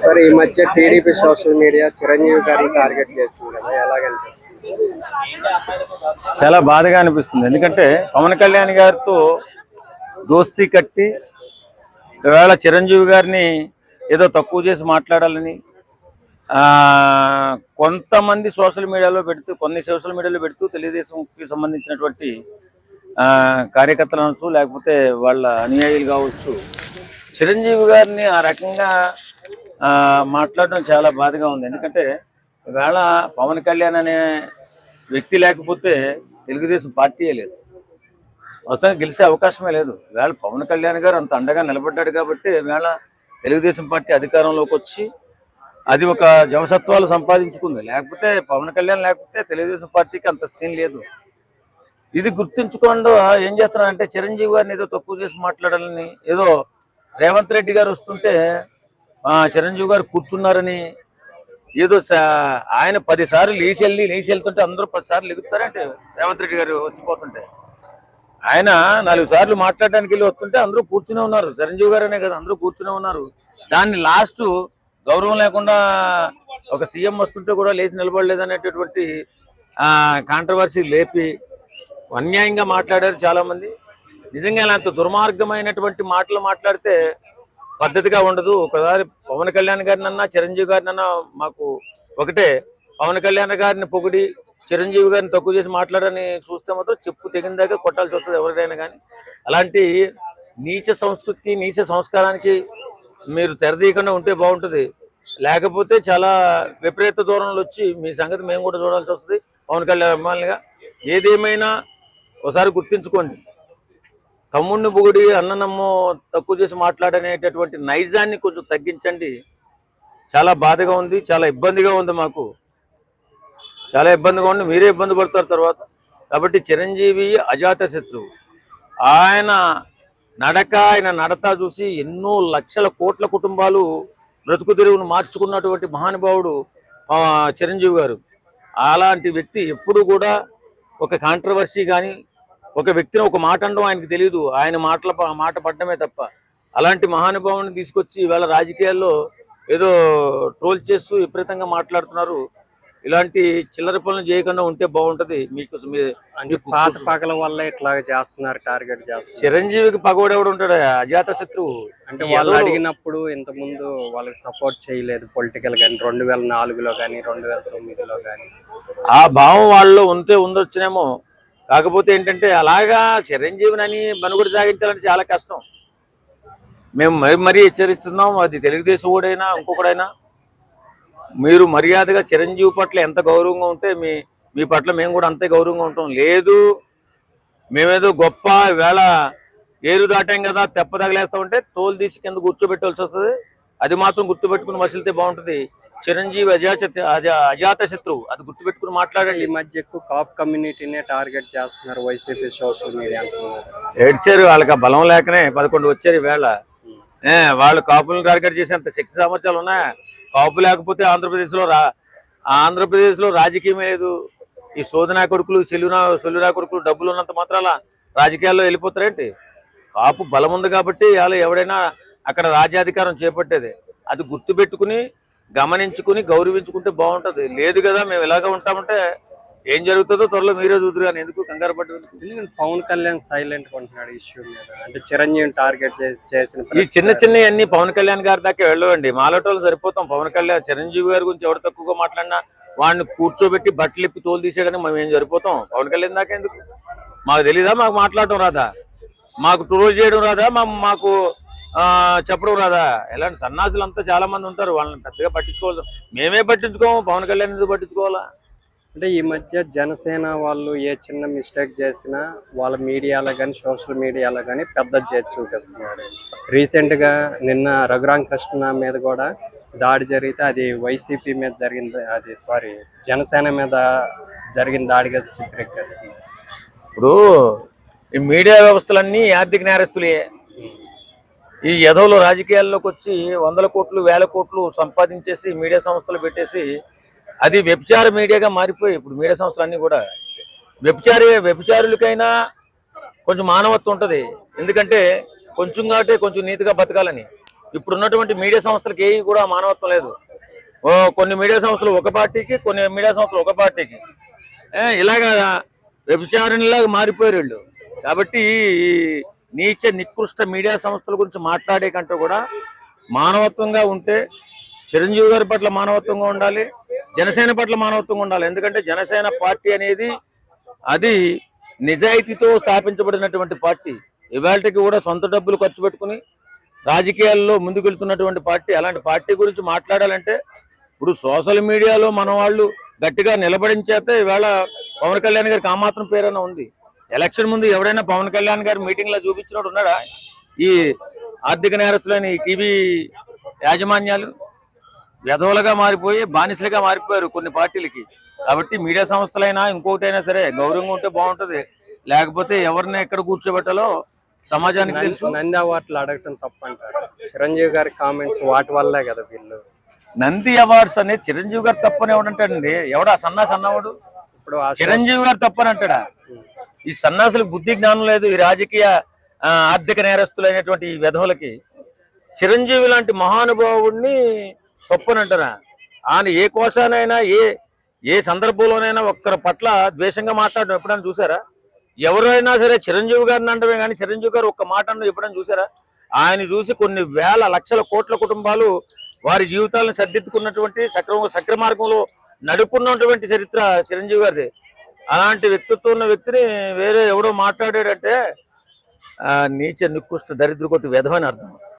మరి ఈ మధ్య టీడీపీ సోషల్ మీడియా చిరంజీవి గారిని టార్గెట్ చేస్తుంది కదా, ఎలాగనిపిస్తుంది? చాలా బాధగా అనిపిస్తుంది. ఎందుకంటే పవన్ కళ్యాణ్ గారితో దోస్తీ కట్టి ఇవాళ చిరంజీవి గారిని ఏదో తక్కువ చేసి మాట్లాడాలని కొంతమంది సోషల్ మీడియాలో పెడుతూ తెలుగుదేశంకి సంబంధించినటువంటి కార్యకర్తలు అనొచ్చు, లేకపోతే వాళ్ళ అనుయాయులు కావచ్చు, చిరంజీవి గారిని ఆ రకంగా మాట్లాడడం చాలా బాధగా ఉంది. ఎందుకంటే ఇవాళ పవన్ కళ్యాణ్ అనే వ్యక్తి లేకపోతే తెలుగుదేశం పార్టీయే లేదు, మొత్తం గెలిచే అవకాశమే లేదు. ఇవాళ పవన్ కళ్యాణ్ గారు అంత అండగా నిలబడ్డాడు కాబట్టి ఇవాళ తెలుగుదేశం పార్టీ అధికారంలోకి వచ్చి అది ఒక జవసత్వాలు సంపాదించుకుంది. లేకపోతే పవన్ కళ్యాణ్ లేకపోతే తెలుగుదేశం పార్టీకి అంత సీన్ లేదు. ఇది గుర్తుంచుకోండి. ఏం చేస్తున్నారంటే చిరంజీవి గారిని ఏదో తక్కువ చేసి మాట్లాడాలని, ఏదో రేవంత్ రెడ్డి గారు వస్తుంటే చిరంజీవి గారు కూర్చున్నారని, ఏదో ఆయన 10 సార్లు లేచి వెళ్తుంటే అందరూ 10 సార్లు ఎగుతారంటే రేవంత్ రెడ్డి గారు వచ్చిపోతుంటే, ఆయన 4 సార్లు మాట్లాడడానికి వెళ్ళి వస్తుంటే అందరూ కూర్చునే ఉన్నారు. చిరంజీవి గారు అనే కదా అందరూ కూర్చునే ఉన్నారు. దాన్ని లాస్ట్ గౌరవం లేకుండా ఒక సీఎం వస్తుంటే కూడా లేచి నిలబడలేదనేటటువంటి కాంట్రవర్సీ లేపి అన్యాయంగా మాట్లాడారు చాలా మంది. నిజంగా ఇలాంటి దుర్మార్గమైనటువంటి మాటలు మాట్లాడితే పద్ధతిగా ఉండదు. ఒకసారి పవన్ కళ్యాణ్ గారినన్నా చిరంజీవి గారినన్నా మాకు ఒకటే, పవన్ కళ్యాణ్ గారిని పొగిడి చిరంజీవి గారిని తక్కువ చేసి మాట్లాడని చూస్తే మాత్రం చెప్పు తెగిందాక కొట్టాల్సి వస్తుంది ఎవరికైనా కానీ. అలాంటి నీచ సంస్కృతికి నీచ సంస్కారానికి మీరు తెరదీయకుండా ఉంటే బాగుంటుంది. లేకపోతే చాలా విపరీత దూరంలో వచ్చి మీ సంగతి మేము కూడా చూడాల్సి వస్తుంది పవన్ కళ్యాణ్ అభిమానులుగా. ఏదేమైనా ఒకసారి గుర్తించుకోండి, తమ్ముడిని పొగిడి అన్ననమ్మో తక్కువ చేసి మాట్లాడనేటటువంటి నైజాన్ని కొంచెం తగ్గించండి. చాలా బాధగా ఉంది, చాలా ఇబ్బందిగా ఉంది, మాకు చాలా ఇబ్బందిగా ఉంది, మీరే ఇబ్బంది పడతారు తర్వాత. కాబట్టి చిరంజీవి అజాత శత్రువు. ఆయన నడత చూసి ఎన్నో లక్షల కోట్ల కుటుంబాలు బ్రతుకు తెరువును మార్చుకున్నటువంటి మహానుభావుడు చిరంజీవి గారు. అలాంటి వ్యక్తి ఎప్పుడు కూడా ఒక కాంట్రవర్సీ కానీ ఒక వ్యక్తిని ఒక మాట అనడం ఆయనకు తెలియదు, ఆయన మాట పడ్డమే తప్ప. అలాంటి మహానుభావుని తీసుకొచ్చి ఇవాళ రాజకీయాల్లో ఏదో ట్రోల్ చేస్తూ విపరీతంగా మాట్లాడుతున్నారు. ఇలాంటి చిల్లర పనులు చేయకుండా ఉంటే బాగుంటది. మీకు పాత పగల వల్ల ఇట్లా చేస్తున్నారు, టార్గెట్ చేస్తున్నారు. చిరంజీవికి పగోడెవడు ఉంటాడు, అజాత శత్రువు. అంటే వాళ్ళు అడిగినప్పుడు ఇంతకుముందు వాళ్ళకి సపోర్ట్ చేయలేదు పొలిటికల్ కానీ, 2004లో కానీ 2009లో కానీ. ఆ భావం వాళ్ళలో ఉండొచ్చునేమో. కాకపోతే ఏంటంటే అలాగా చిరంజీవిని మనుగడ సాగించాలంటే చాలా కష్టం. మేము మరీ హెచ్చరిస్తున్నాం. అది తెలుగుదేశం ఓడైనా ఇంకొకడైనా మీరు మర్యాదగా చిరంజీవి పట్ల ఎంత గౌరవంగా ఉంటే మీ పట్ల మేము కూడా అంతే గౌరవంగా ఉంటాం. లేదు మేమేదో గొప్ప వేళ ఏరు దాటాం కదా తెప్ప తగిలేస్తామంటే తోలు తీసి కింద కూర్చోబెట్టాల్సి వస్తుంది. అది మాత్రం గుర్తుపెట్టుకుని మసిలితే బాగుంటుంది. చిరంజీవి అజాత శత్రువు, అది గుర్తుపెట్టుకుని మాట్లాడండి. ఈ మధ్య ఎక్కువ కాప్ కమ్యూనిటీనే టార్గెట్ చేస్తున్నారు వైసీపీ సోషల్ మీడియా. ఏడ్చారు, వాళ్ళకి ఆ బలం లేకనే 11 వచ్చారు ఈవేళ. వాళ్ళు కాపులను టార్గెట్ చేసేంత శక్తి సామర్థ్యాలు ఉన్నాయా? కాపు లేకపోతే ఆంధ్రప్రదేశ్లో రాజకీయమే లేదు. ఈ శోధనా కొడుకులు సెల్లునా కొడుకులు డబ్బులు ఉన్నంత మాత్రాల రాజకీయాల్లో వెళ్ళిపోతారేంటి? కాపు బలం ఉంది కాబట్టి వాళ్ళు ఎవడైనా అక్కడ రాజ్యాధికారం చేపట్టేది. అది గుర్తుపెట్టుకుని గమనించుకుని గౌరవించుకుంటే బాగుంటుంది. లేదు కదా మేము ఇలాగ ఉంటామంటే ఏం జరుగుతుందో త్వరలో మీరే చూద్దరు కానీ ఎందుకు కంగారు పట్టు. పవన్ కళ్యాణ్ సైలెంట్ ఉంటున్నాడు ఇష్యూ మీద. అంటే చిరంజీవిని టార్గెట్ చేసిన ఈ చిన్న అన్ని పవన్ కళ్యాణ్ గారి దాకా వెళ్ళవండి. మాలోటోళ్ళు సరిపోతాం. పవన్ కళ్యాణ్ చిరంజీవి గారి గురించి ఎవరు తక్కువగా మాట్లాడినా వాడిని కూర్చోబెట్టి బట్టలు ఇప్పి తోలు తీసేయడానికి మేము ఏం సరిపోతాం. పవన్ కళ్యాణ్ దాకా ఎందుకు? మాకు తెలీదా? మాకు మాట్లాడటం రాదా? మాకు ట్రోల్ చేయడం రాదా? మాకు చెప్పడం రాదా? ఇలాంటి సన్నాసులు అంతా చాలా మంది ఉంటారు, వాళ్ళని పెద్దగా పట్టించుకోవాలి. మేమే పట్టించుకోము, పవన్ కళ్యాణ్ ఎందుకు పట్టించుకోవాలా? అంటే ఈ మధ్య జనసేన వాళ్ళు ఏ చిన్న మిస్టేక్ చేసినా వాళ్ళ మీడియాలో కానీ సోషల్ మీడియాలో కానీ పెద్ద చేసి చూపిస్తున్నారు. రీసెంట్గా నిన్న రఘురామకృష్ణ మీద కూడా దాడి జరిగితే అది వైసీపీ మీద జరిగింది, జనసేన మీద జరిగిన దాడిగా చిత్రీకరిస్తుంది. ఇప్పుడు ఈ మీడియా వ్యవస్థలన్నీ ఆర్థిక నేరస్తులే. ఈ యదవులు రాజకీయాల్లోకి వచ్చి 100 కోట్లు 1000 కోట్లు సంపాదించేసి మీడియా సంస్థలు పెట్టేసి అది వ్యభిచార మీడియాగా మారిపోయి ఇప్పుడు మీడియా సంస్థలన్నీ కూడా వ్యభిచారులకైనా కొంచెం మానవత్వం ఉంటుంది. ఎందుకంటే కొంచెం కాబట్టి కొంచెం నీతిగా బతకాలని. ఇప్పుడు ఉన్నటువంటి మీడియా సంస్థలకు ఏవి కూడా మానవత్వం లేదు. కొన్ని మీడియా సంస్థలు ఒక పార్టీకి, కొన్ని మీడియా సంస్థలు ఒక పార్టీకి, ఇలాగా వ్యభిచారణలాగా మారిపోయారు వీళ్ళు. కాబట్టి ఈ నీచ నికృష్ట మీడియా సంస్థల గురించి మాట్లాడే కంటే కూడా మానవత్వంగా ఉంటే చిరంజీవి గారి పట్ల మానవత్వంగా ఉండాలి, జనసేన పట్ల మానవత్వంగా ఉండాలి. ఎందుకంటే జనసేన పార్టీ అనేది అది నిజాయితీతో స్థాపించబడినటువంటి పార్టీ. ఇవాళకి కూడా సొంత డబ్బులు ఖర్చు పెట్టుకుని రాజకీయాల్లో ముందుకెళ్తున్నటువంటి పార్టీ. అలాంటి పార్టీ గురించి మాట్లాడాలంటే ఇప్పుడు సోషల్ మీడియాలో మన వాళ్ళు గట్టిగా నిలబడించేస్తే ఇవాళ పవన్ కళ్యాణ్ గారికి ఆ మాత్రం పేరైనా ఉంది. ఎలక్షన్ ముందు ఎవరైనా పవన్ కళ్యాణ్ గారు మీటింగ్ లో చూపించినట్టు ఉన్నాడా? ఈ ఆర్థిక నేరస్తులని టీవీ యాజమాన్యాలు వ్యధవులుగా మారిపోయి బానిసలుగా మారిపోయారు కొన్ని పార్టీలకి. కాబట్టి మీడియా సంస్థలైనా ఇంకోటైనా సరే గౌరవంగా ఉంటే బాగుంటది. లేకపోతే ఎవరిని ఎక్కడ కూర్చోబెట్టాలో సమాజానికి తెలుసు. నంది అవార్డులు అడగటం తప్పంటారు. చిరంజీవి గారి కామెంట్స్ వాటి వల్లే కదా వీళ్ళు. నంది అవార్డ్స్ అనేది చిరంజీవి గారు తప్పని ఎవడంటాడండి? ఎవడా సన్నావాడు? ఇప్పుడు చిరంజీవి గారు తప్పని అంటాడా? ఈ సన్నాసులకు బుద్ధి జ్ఞానం లేదు. ఈ రాజకీయ ఆర్థిక నేరస్తులైనటువంటి ఈ విధవులకి చిరంజీవి లాంటి మహానుభావుడిని తప్పని అంటారా? ఆయన ఏ కోశానైనా ఏ సందర్భంలోనైనా ఒక్కరి పట్ల ద్వేషంగా మాట్లాడడం ఎప్పుడైనా చూసారా? ఎవరైనా సరే చిరంజీవి గారిని అంటమే కానీ చిరంజీవి గారు ఒక్క మాట అన్న ఎప్పుడైనా చూసారా? ఆయన చూసి కొన్ని వేల లక్షల కోట్ల కుటుంబాలు వారి జీవితాలను సర్దిద్దుకున్నటువంటి సక్రమార్గంలో నడుపుకున్నటువంటి చరిత్ర చిరంజీవి గారిది. అలాంటి వ్యక్తిత్వం ఉన్న వ్యక్తిని వేరే ఎవడో మాట్లాడాడంటే నీచ నికృష్ట దరిద్ర కొట్టి వెధవని అర్థం.